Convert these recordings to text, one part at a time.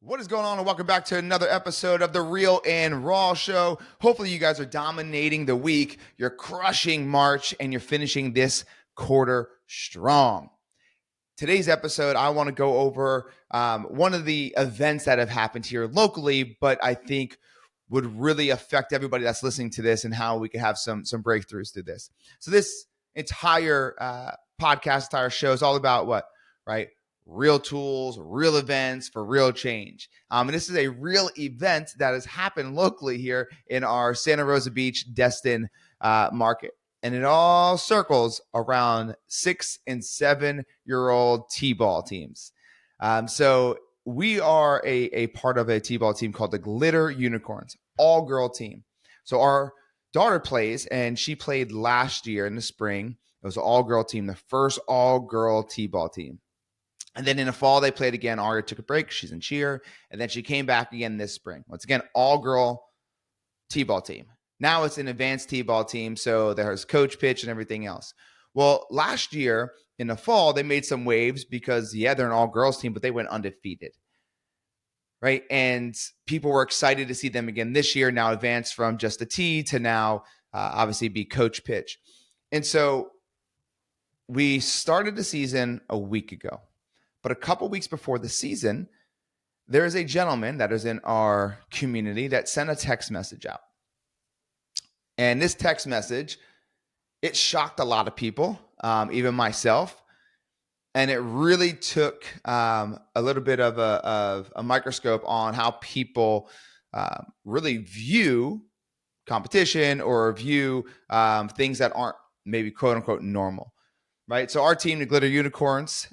What is going on, and welcome back to another episode of the Real and Raw Show. Hopefully you guys are dominating the week, you're crushing March, and you're finishing this quarter strong. Today's episode, I want to go over one of the events that have happened here locally, but I think would really affect everybody that's listening to this and how we can have some breakthroughs through this. So this entire podcast, entire show is all about what, right? Real tools, real events for real change. And this is a real event that has happened locally here in our Santa Rosa Beach, Destin market. And it all circles around 6 and 7 year old t-ball teams. So we are a part of a t-ball team called the Glitter Unicorns, all girl team. So our daughter plays, and she played last year in the spring. It was an all girl team, the first all girl t-ball team. And then in the fall, they played again. Aria took a break. She's in cheer. And then she came back again this spring. Once again, all-girl t-ball team. Now it's an advanced t-ball team, so there's coach pitch and everything else. Well, last year in the fall, they made some waves because, yeah, they're an all-girls team, but they went undefeated, right? And people were excited to see them again this year, now advanced from just a T to now obviously be coach pitch. And so we started the season a week ago. But a couple weeks before the season, there is a gentleman that is in our community that sent a text message out. And this text message, it shocked a lot of people, even myself. And it really took a little bit of a microscope on how people really view competition or view things that aren't maybe quote unquote normal, right? So our team, the Glitter Unicorns,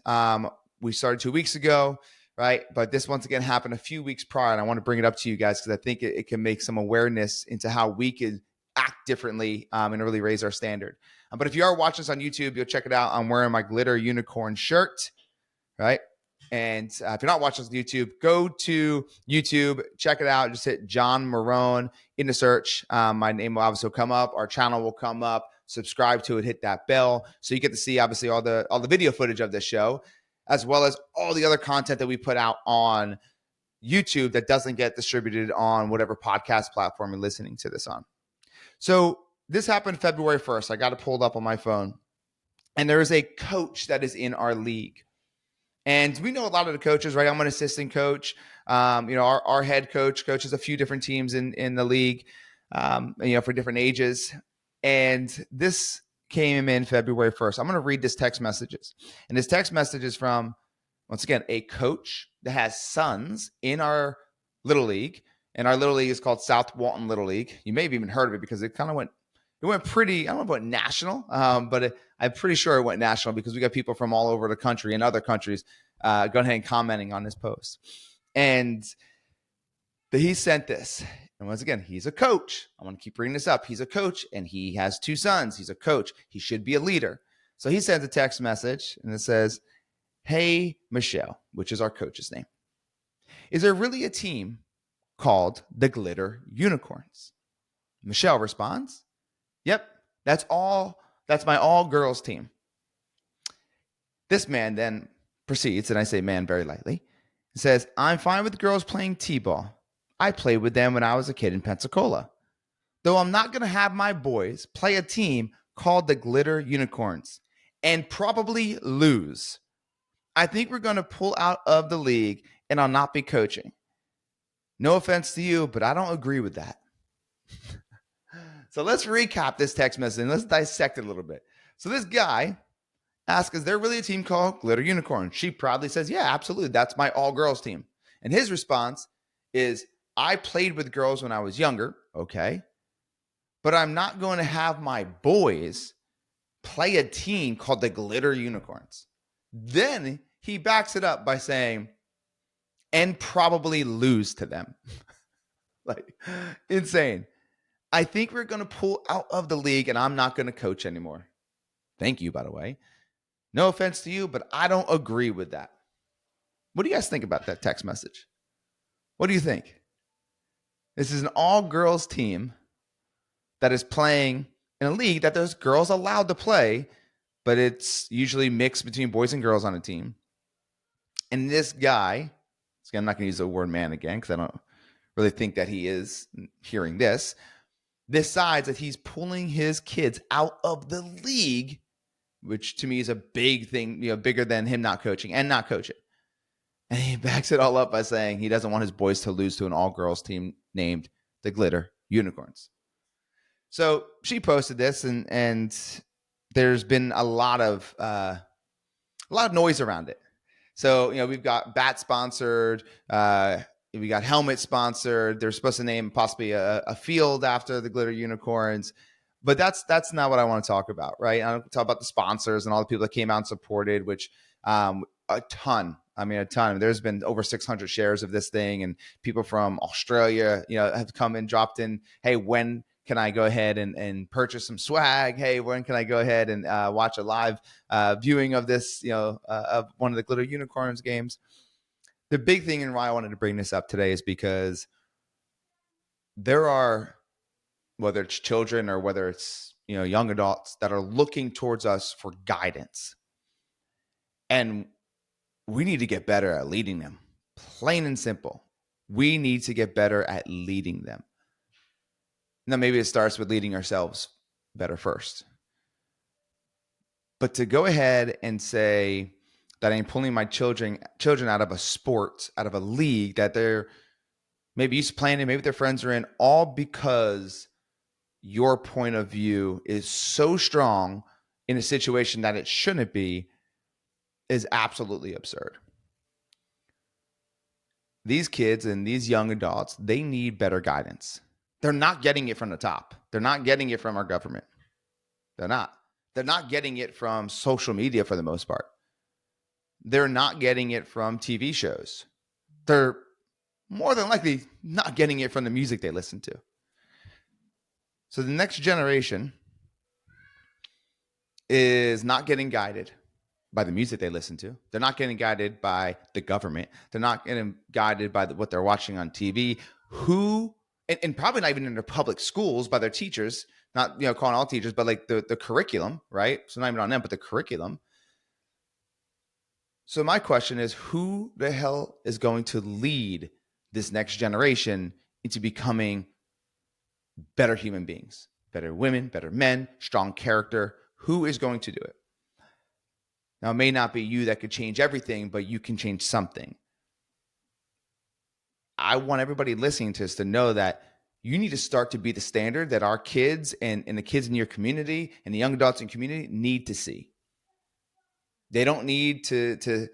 we started 2 weeks ago, right? But this once again happened a few weeks prior, and I want to bring it up to you guys because I think it can make some awareness into how we can act differently and really raise our standard. But if you are watching this on YouTube, you'll check it out. I'm wearing my Glitter Unicorn shirt, right? And if you're not watching this on YouTube, go to YouTube, check it out. Just hit John Marrone in the search. My name will obviously come up. Our channel will come up. Subscribe to it. Hit that bell so you get to see obviously all the video footage of this show, as well as all the other content that we put out on YouTube that doesn't get distributed on whatever podcast platform you're listening to this on. So this happened February 1st. I got it pulled up on my phone. And there is a coach that is in our league. And we know a lot of the coaches, right? I'm an assistant coach. Our head coach coaches a few different teams in the league, for different ages. And this came in February 1st. I'm going to read this text messages. And this text message is from, once again, a coach that has sons in our little league. And our little league is called South Walton Little League. You may have even heard of it because it kind of went pretty, I don't know about national, but I'm pretty sure it went national because we got people from all over the country and other countries going ahead and commenting on this post. And he sent this. And once again, he's a coach. I want to keep bringing this up. He's a coach, and he has 2 sons. He's a coach. He should be a leader. So he sends a text message, and it says, "Hey, Michelle," which is our coach's name. "Is there really a team called the Glitter Unicorns?" Michelle responds, "Yep, that's my all-girls team." This man then proceeds, and I say man very lightly, says, "I'm fine with girls playing t-ball. I played with them when I was a kid in Pensacola. Though I'm not going to have my boys play a team called the Glitter Unicorns and probably lose. I think we're going to pull out of the league and I'll not be coaching. No offense to you, but I don't agree with that." So let's recap this text message and let's dissect it a little bit. So this guy asks, "Is there really a team called Glitter Unicorn?" She proudly says, "Yeah, absolutely. That's my all-girls team." And his response is, "I played with girls when I was younger, okay, but I'm not going to have my boys play a team called the Glitter Unicorns." Then he backs it up by saying, "and probably lose to them." Like, insane. "I think we're going to pull out of the league and I'm not going to coach anymore." Thank you, by the way. No offense to you, but I don't agree with that. What do you guys think about that text message? What do you think? This is an all-girls team that is playing in a league that there's girls allowed to play, but it's usually mixed between boys and girls on a team. And this guy, Again, I'm not going to use the word man again because I don't really think that he is hearing this. Decides that he's pulling his kids out of the league, which to me is a big thing, bigger than him not coaching. And he backs it all up by saying he doesn't want his boys to lose to an all-girls team named the Glitter Unicorns. So she posted this, and there's been a lot of noise around it. So we've got bat sponsored, we got helmet sponsored. They're supposed to name possibly a field after the Glitter Unicorns, but that's not what I want to talk about, right? I want to talk about the sponsors and all the people that came out and supported, which a ton. There's been over 600 shares of this thing, and people from Australia, have come and dropped in. Hey, when can I go ahead and purchase some swag? Hey, when can I go ahead and watch a live viewing of this, of one of the Glitter Unicorns games? The big thing and why I wanted to bring this up today is because there are, whether it's children or whether it's, young adults that are looking towards us for guidance. And we need to get better at leading them. Plain and simple. We need to get better at leading them. Now, maybe it starts with leading ourselves better first. But to go ahead and say that I'm pulling my children out of a sport, out of a league that they're maybe used to playing in, maybe their friends are in, all because your point of view is so strong in a situation that it shouldn't be, is absolutely absurd. These kids and these young adults, they need better guidance. They're not getting it from the top. They're not getting it from our government. They're not. They're not getting it from social media for the most part. They're not getting it from TV shows. They're more than likely not getting it from the music they listen to. So the next generation is not getting guided by the music they listen to. They're not getting guided by the government. They're not getting guided by what they're watching on TV. And probably not even in their public schools by their teachers, not calling all teachers, but like the curriculum, right? So not even on them, but the curriculum. So my question is, who the hell is going to lead this next generation into becoming better human beings, better women, better men, strong character? Who is going to do it? Now, it may not be you that could change everything, but you can change something. I want everybody listening to this to know that you need to start to be the standard that our kids and the kids in your community and the young adults in community need to see. They don't need to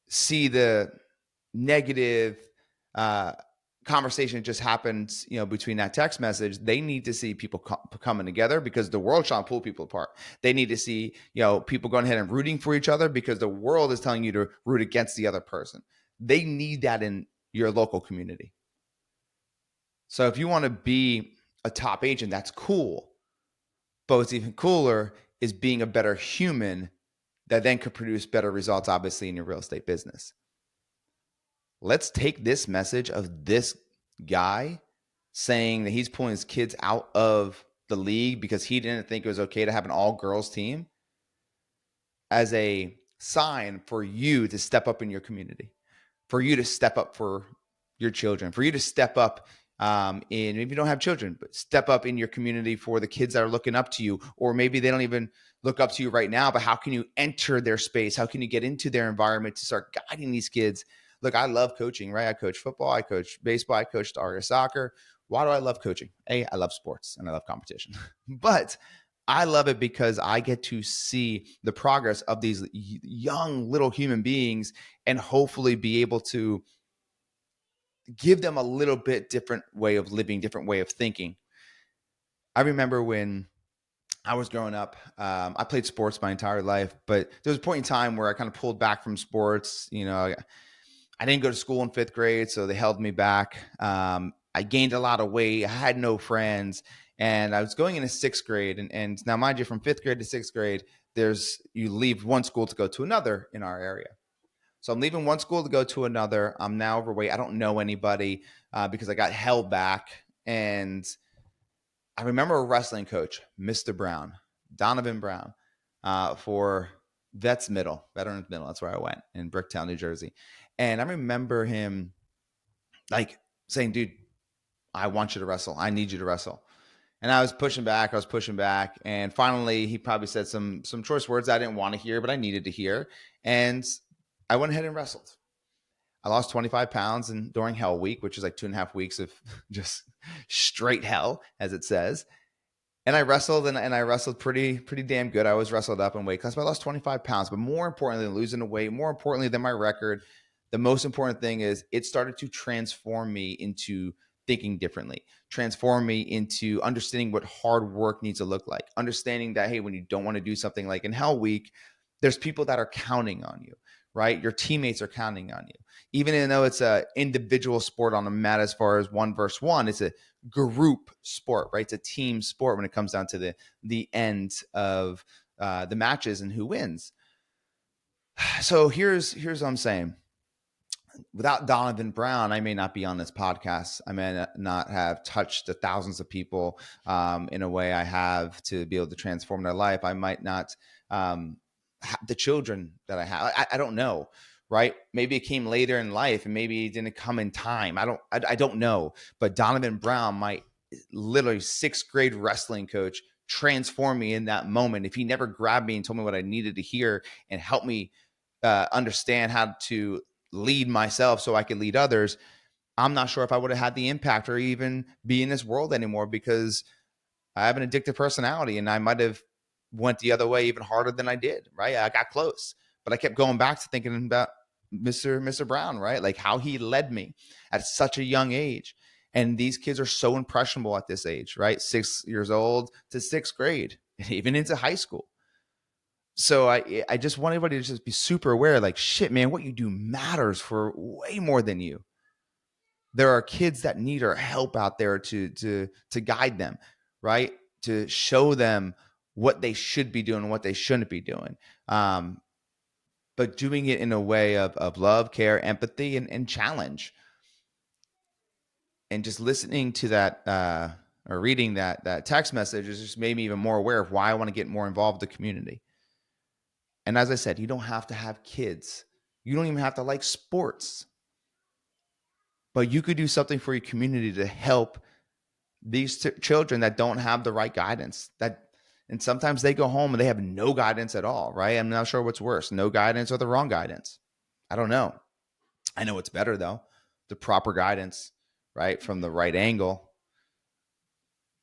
see the negative conversation that just happened, between that text message. They need to see people coming together because the world's trying to pull people apart. They need to see, people going ahead and rooting for each other because the world is telling you to root against the other person. They need that in your local community. So if you want to be a top agent, that's cool. But what's even cooler is being a better human that then could produce better results, obviously, in your real estate business. Let's take this message of this guy saying that he's pulling his kids out of the league because he didn't think it was okay to have an all-girls team as a sign for you to step up in your community, for you to step up for your children, for you to step up in, maybe you don't have children, but step up in your community for the kids that are looking up to you, or maybe they don't even look up to you right now, but how can you enter their space? How can you get into their environment to start guiding these kids? Look, I love coaching, right? I coach football, I coach baseball, I coach soccer. Why do I love coaching? I love sports and I love competition, but I love it because I get to see the progress of these young little human beings and hopefully be able to give them a little bit different way of living, different way of thinking. I remember when I was growing up, I played sports my entire life, but there was a point in time where I kind of pulled back from sports. I didn't go to school in 5th grade, so they held me back. I gained a lot of weight. I had no friends, and I was going into 6th grade. And now, mind you, from 5th grade to 6th grade, you leave one school to go to another in our area. So I'm leaving one school to go to another. I'm now overweight. I don't know anybody because I got held back. And I remember a wrestling coach, Mr. Brown, Donovan Brown, for Veterans Middle. That's where I went in Bricktown, New Jersey. And I remember him like saying, dude, I want you to wrestle. I need you to wrestle. And I was pushing back. And finally, he probably said some choice words I didn't want to hear, but I needed to hear. And I went ahead and wrestled. I lost 25 pounds during Hell Week, which is like 2.5 weeks of just straight hell, as it says. And I wrestled, and I wrestled pretty damn good. I was wrestled up in weight class, but I lost 25 pounds. But more importantly than losing the weight, more importantly than my record, the most important thing is it started to transform me into thinking differently, transform me into understanding what hard work needs to look like, understanding that, hey, when you don't want to do something like in Hell Week, there's people that are counting on you, right? Your teammates are counting on you. Even though it's an individual sport on a mat as far as 1-versus-1, it's a group sport, right? It's a team sport when it comes down to the end of the matches and who wins. So here's what I'm saying. Without Donovan Brown, I may not be on this podcast. I may not have touched the thousands of people in a way I have to be able to transform their life. I might not have the children that I have. I don't know, right? Maybe it came later in life, and maybe it didn't come in time. I don't know. But Donovan Brown might literally 6th grade wrestling coach transform me in that moment. If he never grabbed me and told me what I needed to hear and helped me understand how to lead myself so I could lead others, I'm not sure if I would have had the impact or even be in this world anymore, because I have an addictive personality and I might have went the other way even harder than I did, right? I got close, but I kept going back to thinking about Mr. Brown, right? Like how he led me at such a young age. And these kids are so impressionable at this age, right? 6 years old to 6th grade, and even into high school. So I just want everybody to just be super aware, like, shit, man, what you do matters for way more than you. There are kids that need our help out there to guide them, right? To show them what they should be doing and what they shouldn't be doing. But doing it in a way of love, care, empathy, and challenge. And just listening to that or reading that text message has just made me even more aware of why I want to get more involved in the community. And as I said, you don't have to have kids. You don't even have to like sports. But you could do something for your community to help these children that don't have the right guidance. And sometimes they go home and they have no guidance at all, right? I'm not sure what's worse, no guidance or the wrong guidance. I don't know. I know what's better though, the proper guidance, right? From the right angle.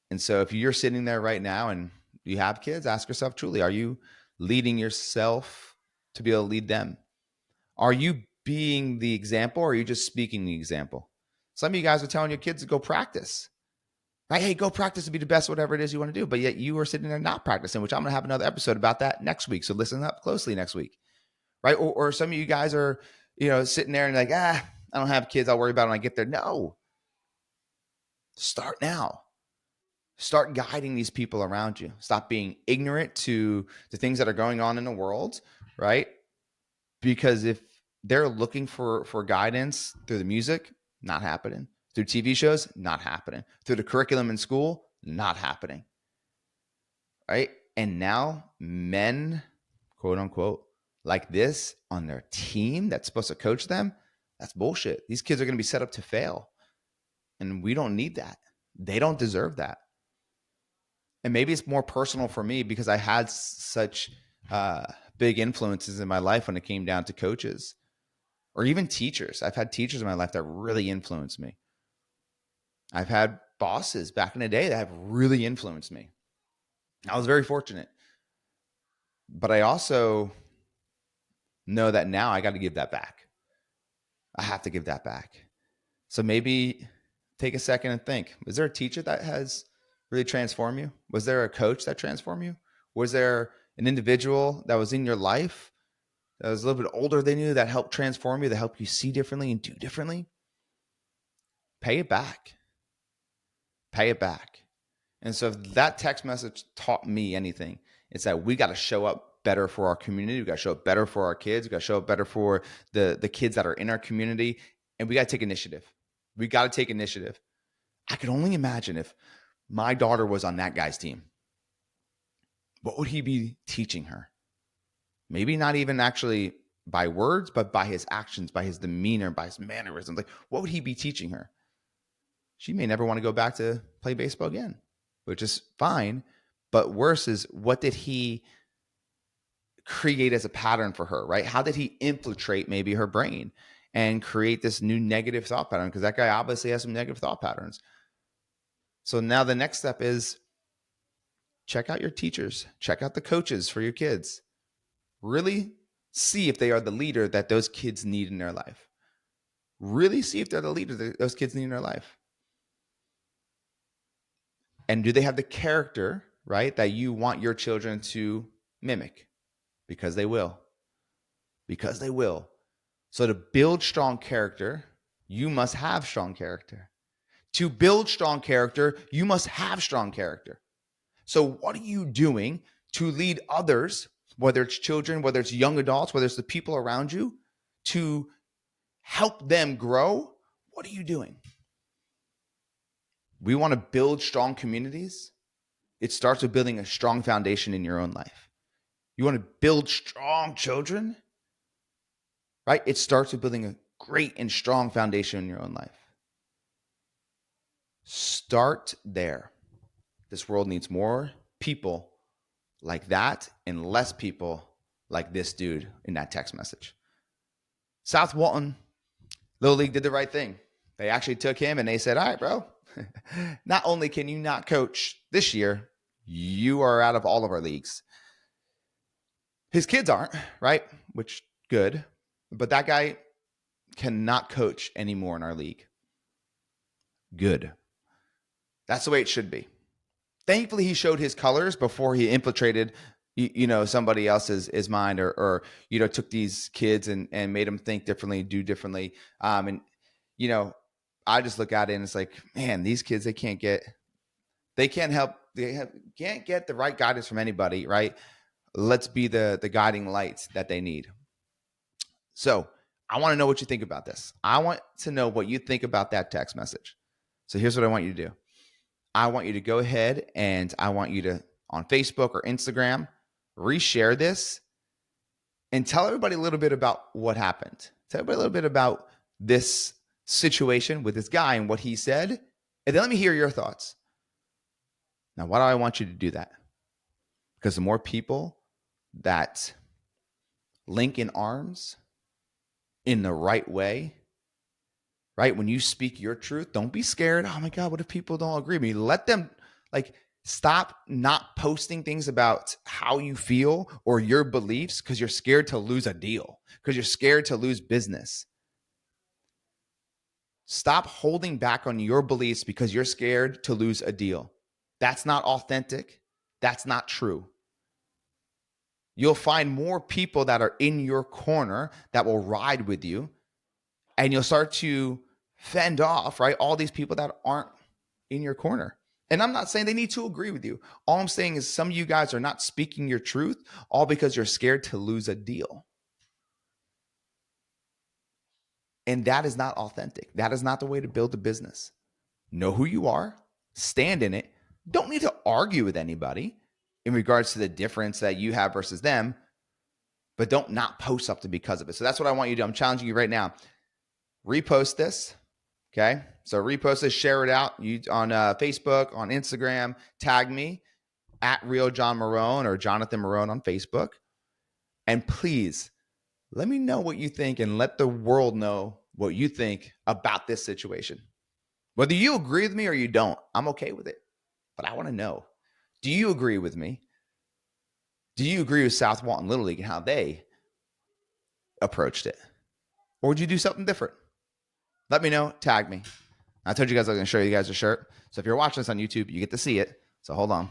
And so if you're sitting there right now and you have kids, ask yourself truly, are you leading yourself to be able to lead them? Are you being the example, or are you just speaking the example? Some of you guys are telling your kids to go practice, right? Hey, go practice to be the best, whatever it is you want to do. But yet you are sitting there not practicing, which I'm going to have another episode about that next week. So listen up closely next week, right? Or some of you guys are, sitting there and like, I don't have kids. I'll worry about it when I get there. No, start now. Start guiding these people around you. Stop being ignorant to the things that are going on in the world, right? Because if they're looking for guidance through the music, not happening. Through TV shows, not happening. Through the curriculum in school, not happening. Right? And now men, quote unquote, like this on their team that's supposed to coach them, that's bullshit. These kids are going to be set up to fail. And we don't need that. They don't deserve that. And maybe it's more personal for me because I had such big influences in my life when it came down to coaches or even teachers. I've had teachers in my life that really influenced me. I've had bosses back in the day that have really influenced me. I was very fortunate. But I also know that now I got to give that back. I have to give that back. So maybe take a second and think, was there a teacher that has really transformed you? Was there a coach that transformed you? Was there an individual that was in your life that was a little bit older than you that helped transform you, that helped you see differently and do differently? Pay it back. Pay it back. And so if that text message taught me anything, it's that we got to show up better for our community. We got to show up better for our kids. We got to show up better for the kids that are in our community. And we got to take initiative. We got to take initiative. I could only imagine if my daughter was on that guy's team. What would he be teaching her? Maybe not even actually by words, but by his actions, by his demeanor, by his mannerisms. Like, what would he be teaching her? She may never want to go back to play baseball again, which is fine. But worse is, what did he create as a pattern for her, right? How did he infiltrate maybe her brain and create this new negative thought pattern? Because that guy obviously has some negative thought patterns. So now the next step is check out your teachers, check out the coaches for your kids. Really see if they are the leader that those kids need in their life. Really see if they're the leader that those kids need in their life. And do they have the character, right, that you want your children to mimic? Because they will. Because they will. So to build strong character, you must have strong character. To build strong character, you must have strong character. So what are you doing to lead others, whether it's children, whether it's young adults, whether it's the people around you, to help them grow? What are you doing? We want to build strong communities. It starts with building a strong foundation in your own life. You want to build strong children, right? It starts with building a great and strong foundation in your own life. Start there. This world needs more people like that and less people like this dude in that text message. South Walton Little League did the right thing. They actually took him and they said, all right, bro, not only can you not coach this year, you are out of all of our leagues. His kids aren't, right? Which, good. But that guy cannot coach anymore in our league. Good. That's the way it should be. Thankfully, he showed his colors before he infiltrated, somebody else's mind, or took these kids and made them think differently, do differently. I just look at it and it's like, man, these kids, they can't get the right guidance from anybody, right? Let's be the guiding lights that they need. So I want to know what you think about this. I want to know what you think about that text message. So here's what I want you to do. I want you to go ahead and I want you to, on Facebook or Instagram, reshare this and tell everybody a little bit about what happened. Tell everybody a little bit about this situation with this guy and what he said. And then let me hear your thoughts. Now, why do I want you to do that? Because the more people that link in arms in the right way, right? When you speak your truth, don't be scared. Oh my God, what if people don't agree with me? Let them, stop not posting things about how you feel or your beliefs because you're scared to lose a deal, because you're scared to lose business. Stop holding back on your beliefs because you're scared to lose a deal. That's not authentic. That's not true. You'll find more people that are in your corner that will ride with you, and you'll start to fend off, right, all these people that aren't in your corner. And I'm not saying they need to agree with you. All I'm saying is some of you guys are not speaking your truth, all because you're scared to lose a deal. And that is not authentic. That is not the way to build a business. Know who you are, stand in it. Don't need to argue with anybody in regards to the difference that you have versus them, but don't not post something because of it. So that's what I want you to do. I'm challenging you right now. Repost this. Okay. So repost this, share it out on Facebook, on Instagram, tag me at Real John Marrone or Jonathan Marrone on Facebook. And please let me know what you think and let the world know what you think about this situation. Whether you agree with me or you don't, I'm okay with it. But I want to know, do you agree with me? Do you agree with South Walton Little League and how they approached it? Or would you do something different? Let me know. Tag me. I told you guys I was going to show you guys a shirt. So if you're watching this on YouTube, you get to see it. So hold on.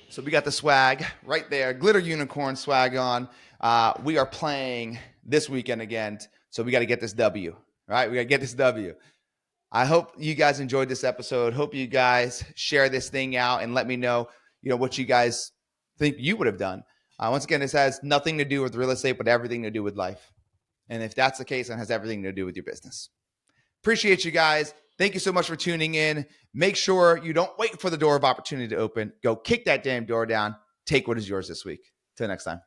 So we got the swag right there, glitter unicorn swag on. We are playing this weekend again. So we got to get this W, right? We got to get this W. I hope you guys enjoyed this episode. Hope you guys share this thing out and let me know, what you guys think you would have done. Once again, this has nothing to do with real estate, but everything to do with life. And if that's the case, it has everything to do with your business. Appreciate you guys. Thank you so much for tuning in. Make sure you don't wait for the door of opportunity to open. Go kick that damn door down. Take what is yours this week. Till next time.